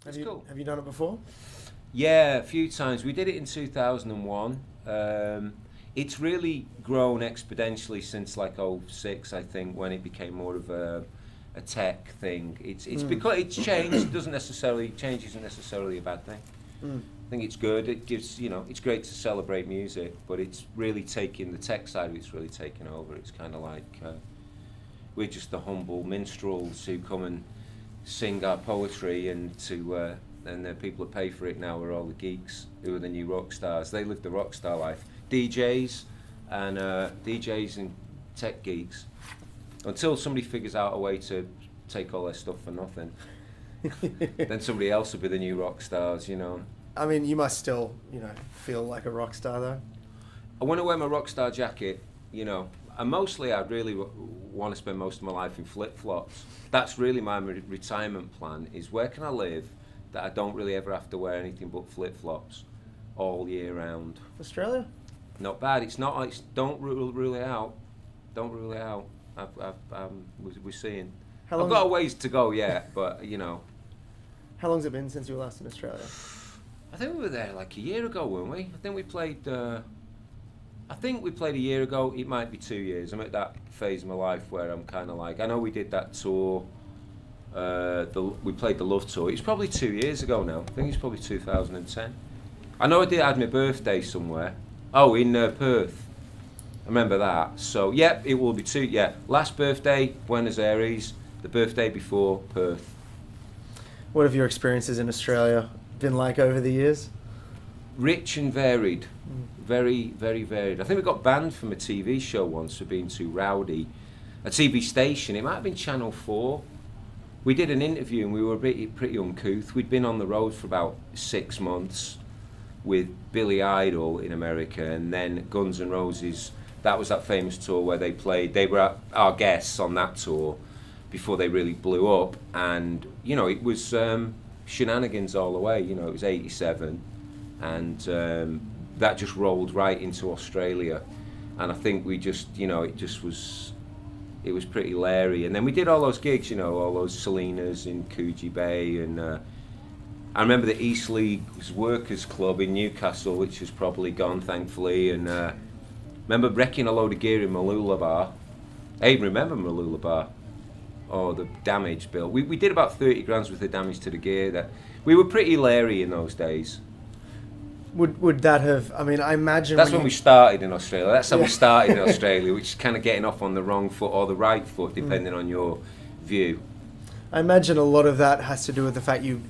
It's cool. Have you done it before? Yeah, a few times. We did it in 2001. It's really grown exponentially since like '06, I think, when it became more of a tech thing. It's because it's changed. Change isn't necessarily a bad thing. I think it's good. It gives, it's great to celebrate music, but it's really taking the tech side of it's really taken over. It's kind of like we're just the humble minstrels who come and sing our poetry, and the people that pay for it now are all the geeks who are the new rock stars. They live the rock star life. DJs and tech geeks. Until somebody figures out a way to take all their stuff for nothing, then somebody else will be the new rock stars, I mean, you must still, feel like a rock star, though. I want to wear my rock star jacket, and mostly I'd really want to spend most of my life in flip-flops. That's really my retirement plan, is where can I live that I don't really ever have to wear anything but flip-flops all year round. Australia? Not bad. Don't rule it out. Don't rule it out. We're seeing. I've got a ways to go yet, but How long's it been since you were last in Australia? I think we were there like a year ago, weren't we? I think we played a year ago. It might be 2 years. I'm at that phase of my life where I'm kind of like, I know we did that tour. We played the Love Tour. It's probably 2 years ago now. I think it's probably 2010. I know I had my birthday somewhere. Oh, in Perth. I remember that. So, it will be 2. Yeah, last birthday, Buenos Aires. The birthday before, Perth. What have your experiences in Australia been like over the years? Rich and varied. Very, very varied. I think we got banned from a TV show once for being too rowdy. A TV station, it might have been Channel 4. We did an interview and we were pretty uncouth. We'd been on the road for about 6 months with Billy Idol in America, and then Guns N' Roses. That was that famous tour where they were our guests on that tour before they really blew up. And, it was shenanigans all the way. It was 87, and that just rolled right into Australia. And I think we just, it was pretty leery. And then we did all those gigs, all those Salinas in Coogee Bay, and I remember the East League's Workers Club in Newcastle, which has probably gone, thankfully, and remember wrecking a load of gear in Mooloolaba. I even remember Mooloolaba. Oh, the damage, Bill. We did about 30 grand's worth of damage to the gear. That we were pretty leery in those days. Would that have? I mean, I imagine that's when we started in Australia. That's how we started in Australia, which is kind of getting off on the wrong foot or the right foot, depending on your view. I imagine a lot of that has to do with the fact you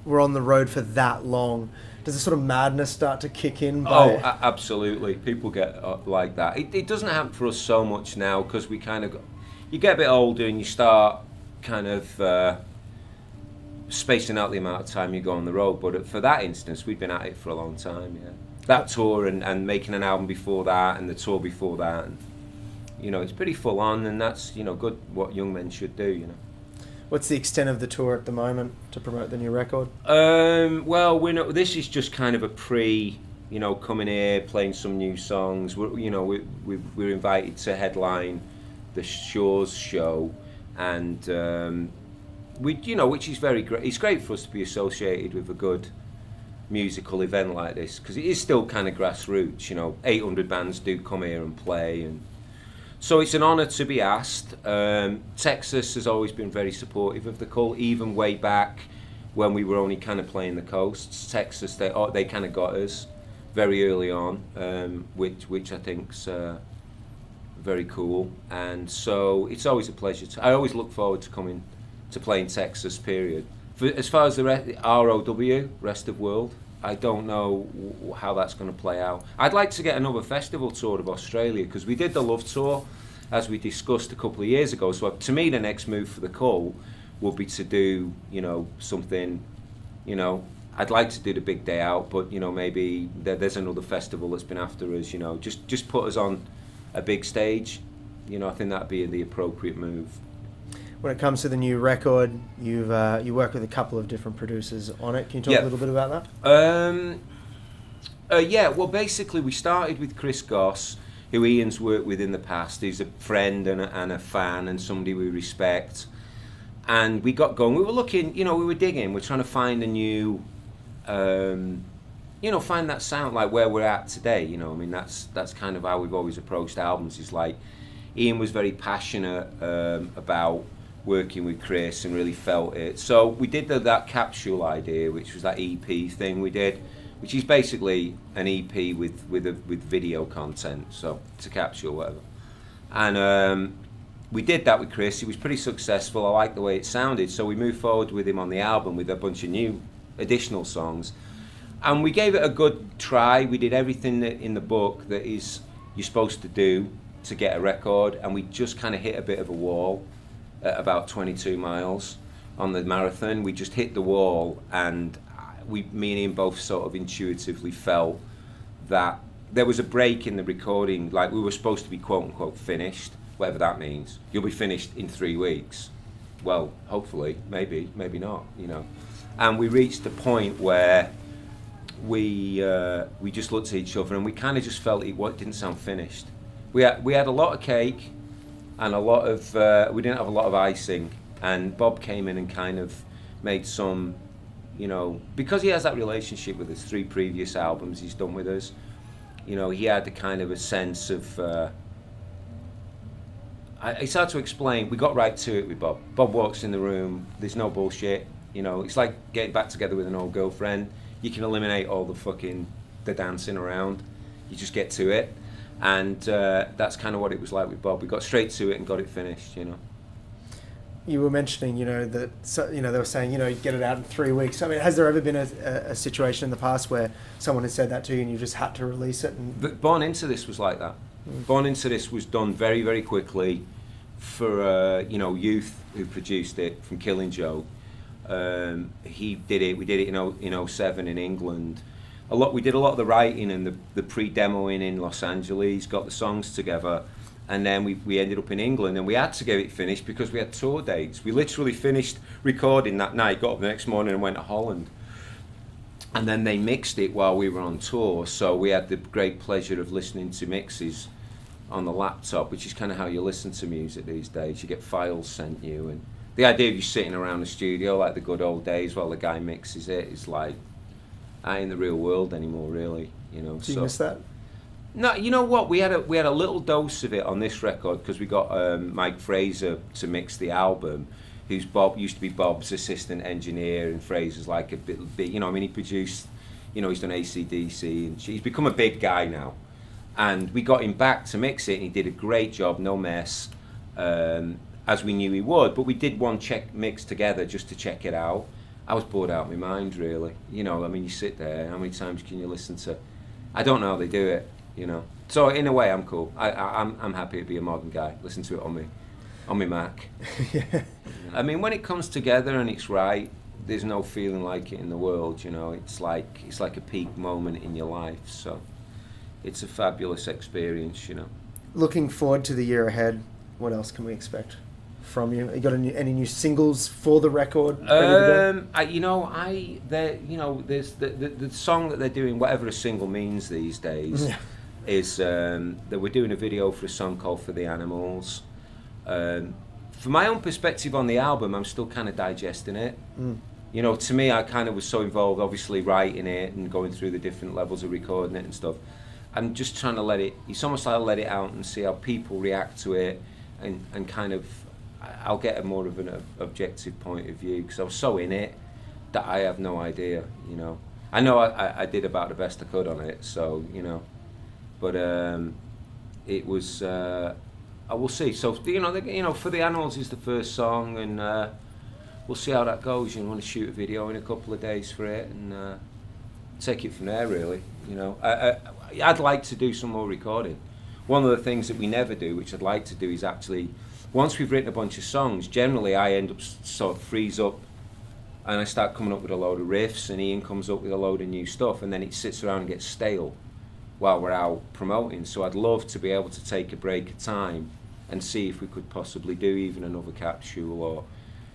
were on the road for that long. Does a sort of madness start to kick in? Absolutely. People get like that. It doesn't happen for us so much now because we kind of you get a bit older and you start kind of spacing out the amount of time you go on the road. But for that instance, we'd been at it for a long time. Yeah, that tour and making an album before that and the tour before that, and it's pretty full on, and that's good. What young men should do. What's the extent of the tour at the moment to promote the new record? Well, this is just kind of a coming here, playing some new songs. We're invited to headline the Shores show, and which is very great. It's great for us to be associated with a good musical event like this because it is still kind of grassroots. 800 bands do come here and play, and so it's an honour to be asked. Texas has always been very supportive of the Cult, even way back when we were only kind of playing the coasts. Texas, they kind of got us very early on, which I think's very cool. And so it's always a pleasure. I always look forward to coming to playing Texas. Period. As far as the ROW, rest of world, I don't know how that's going to play out. I'd like to get another festival tour of Australia because we did the Love Tour, as we discussed a couple of years ago. So to me, the next move for the Cult would be to do, something, I'd like to do the Big Day Out, but maybe there's another festival that's been after us. Just put us on a big stage. I think that'd be the appropriate move. When it comes to the new record, you work with a couple of different producers on it. Can you talk a little bit about that? Well, basically we started with Chris Goss, who Ian's worked with in the past. He's a friend and a fan and somebody we respect. And we got going. We were looking, we were digging. We're trying to find a new, find that sound like where we're at today. I mean, that's kind of how we've always approached albums. Is like Ian was very passionate about working with Chris and really felt it. So we did that capsule idea, which was that EP thing we did, which is basically an EP with video content. So it's a capsule, whatever. And we did that with Chris. It was pretty successful. I liked the way it sounded, so we moved forward with him on the album with a bunch of new additional songs. And we gave it a good try. We did everything that in the book that is you're supposed to do to get a record, and we just kind of hit a bit of a wall at about 22 miles on the marathon. We just hit the wall, and me and Ian both sort of intuitively felt that there was a break in the recording. Like we were supposed to be quote unquote finished, whatever that means. You'll be finished in 3 weeks. Well, hopefully, maybe not, And we reached a point where we just looked at each other and we kind of just felt it didn't sound finished. We had a lot of cake and a lot of we didn't have a lot of icing, and Bob came in and kind of made some, because he has that relationship with his 3 previous albums he's done with us. He had the kind of a sense of it's hard to explain. We got right to it with Bob. Bob walks in the room, there's no bullshit. It's like getting back together with an old girlfriend. You can eliminate all the dancing around. You just get to it. And that's kind of what it was like with Bob. We got straight to it and got it finished, You were mentioning, that, they were saying, get it out in 3 weeks. I mean, has there ever been a situation in the past where someone had said that to you and you just had to release it? But Born Into This was like that. Born Into This was done very, very quickly for, Youth, who produced it from Killing Joke. He did it. We did it in 07 in England. We did a lot of the writing and the pre-demoing in Los Angeles, got the songs together, and then we ended up in England, and we had to get it finished because we had tour dates. We literally finished recording that night, got up the next morning and went to Holland. And then they mixed it while we were on tour, so we had the great pleasure of listening to mixes on the laptop, which is kind of how you listen to music these days. You get files sent you, and the idea of you sitting around the studio like the good old days while the guy mixes it is like, I ain't in the real world anymore, really. Do you miss that? No, you know what? We had a little dose of it on this record because we got Mike Fraser to mix the album, who's used to be Bob's assistant engineer, and Fraser's like a bit, he produced, he's done AC/DC, and he's become a big guy now. And we got him back to mix it, and he did a great job, no mess, as we knew he would. But we did one mix together just to check it out. I was bored out of my mind, really. You sit there, how many times can you listen to? I don't know how they do it, So in a way, I'm cool. I'm happy to be a modern guy. Listen to it on my Mac. Yeah. I mean, when it comes together and it's right, there's no feeling like it in the world. It's like a peak moment in your life. So it's a fabulous experience. Looking forward to the year ahead, what else can we expect from you? You got any new singles for the record ready to go? There's the song that they're doing, whatever a single means these days, is that we're doing a video for a song called For the Animals. From my own perspective on the album, I'm still kind of digesting it. To me, I kind of was so involved, obviously, writing it and going through the different levels of recording it and stuff. I'm just trying to it's almost like I'll let it out and see how people react to it, and kind of, I'll get a more of an objective point of view, because I was so in it that I have no idea, I know I did about the best I could on it, so, but it was, I will see. So, For the Animals is the first song, and we'll see how that goes. Want to shoot a video in a couple of days for it, and take it from there, really. I'd like to do some more recording. One of the things that we never do, which I'd like to do, is actually, once we've written a bunch of songs, generally I end up sort of freeze up and I start coming up with a load of riffs, and Ian comes up with a load of new stuff, and then it sits around and gets stale while we're out promoting. So I'd love to be able to take a break of time and see if we could possibly do even another capsule, or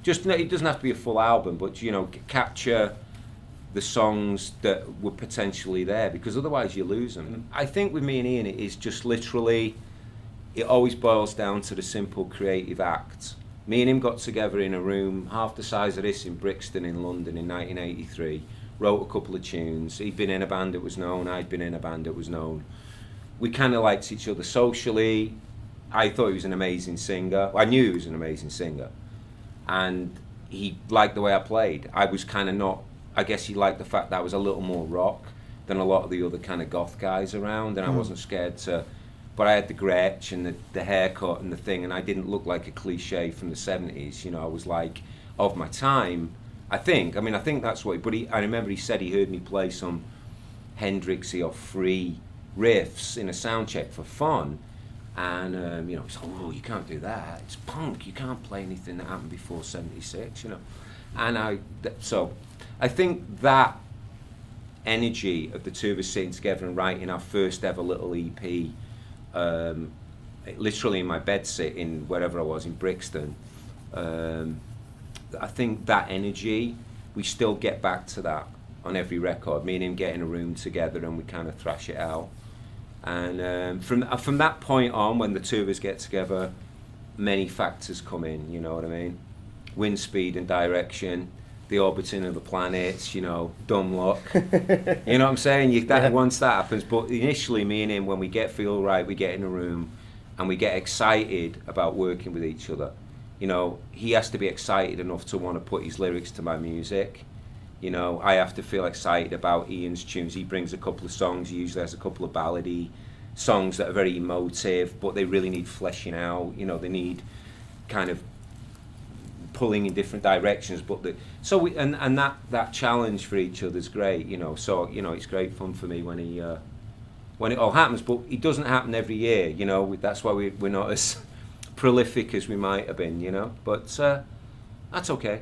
just, it doesn't have to be a full album, but capture the songs that were potentially there, because otherwise you lose them. I think with me and Ian, it is just literally, it always boils down to the simple creative act Me and him got together in a room half the size of this in Brixton in London in 1983, wrote a couple of tunes. He'd been in a band that was known, I'd been in a band that was known. We kind of liked each other socially. I thought he was an amazing singer. I knew he was an amazing singer. And he liked the way I played. I was kind of not, I guess he liked the fact that I was a little more rock than a lot of the other kind of goth guys around, and I wasn't scared to, but I had the Gretsch and the haircut and the thing, and I didn't look like a cliche from the 70s, you know, I was like, of my time, I think that's what, but I remember he said he heard me play some Hendrixy or free riffs in a sound check for fun, and you know, he's like, oh, you can't do that, it's punk, you can't play anything that happened before 76, you know, and so I think that energy of the two of us sitting together and writing our first ever little EP, literally in my bed sit in wherever I was in Brixton, I think that energy, we still get back to that on every record. Me and him get in a room together and we kind of thrash it out. And from that point on, when the two of us get together, many factors come in, you know what I mean? Wind speed and direction, the orbiting of the planets, you know, dumb luck. You know what I'm saying? Once that happens, but initially me and him, when we feel right, we get in a room and we get excited about working with each other. You know, he has to be excited enough to want to put his lyrics to my music. You know, I have to feel excited about Ian's tunes. He brings a couple of songs, he usually has a couple of ballady songs that are very emotive, but they really need fleshing out. You know, they need kind of pulling in different directions, but that challenge for each other is great, you know. So, you know, it's great fun for me when it all happens, but it doesn't happen every year, you know. That's why we're not as prolific as we might have been, you know, but that's okay.